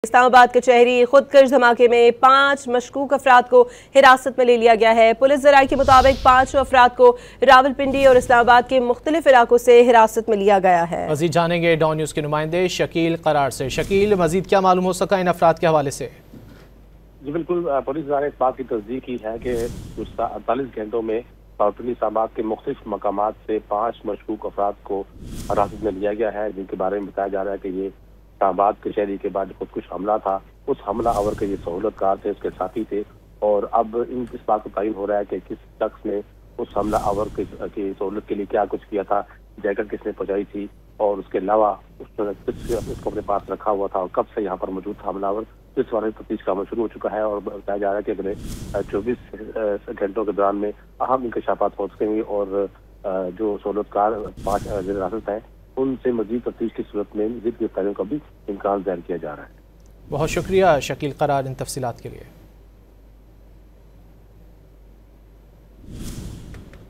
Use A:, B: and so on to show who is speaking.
A: इस्लामाबाद कचहरी खुदकश धमाके में 5 मशकूक अफराद को हिरासत में ले लिया गया है। पुलिस ज़राए के मुताबिक 5 अफराद को रावलपिंडी और इस्लामाबाद के मुख्तलिफ इलाकों से हिरासत में लिया गया है।
B: मजीद जानेंगे डॉन न्यूज़ के नुमाइंदे शकील करार से। शकील, मजीद क्या मालूम हो सका इन अफराद के हवाले से?
C: जी बिल्कुल, पुलिस ने इस बात की तस्दीक की है कि 48 घंटों में रावलपिंडी इस्लामाबाद के मुख्तलिफ मकामात से 5 मशकूक अफराद को हिरासत में लिया गया है, जिनके बारे में बताया जा रहा है कि ये इस्लामाबाद कचहरी के बाद खुदकुश हमला था, उस हमला आवर के ये सहूलतकार थे, उसके साथी थे। और अब इस बात को तयन हो रहा है कि किस शख्स ने उस हमला आवर की सहूलत के लिए क्या कुछ किया था, जैकेट किसने पहुंचाई थी, और उसके अलावा उसको अपने पास रखा हुआ था और कब से यहाँ पर मौजूद था हमलावर। इस बारे में तफ्तीश का अमल शुरू हो चुका है और बताया जा रहा है कि अगले 24 घंटों के दौरान में अहम इंकशाफात हो सकेंगे और जो सहूलतकार 5 हिरासत हैं उनसे मजीद तफ्तीश की सूरत में मजीद गिरफ्तारियों का भी इम्कान ज़ाहिर किया जा रहा है।
B: बहुत शुक्रिया शकील करार इन तफसीलात के लिए।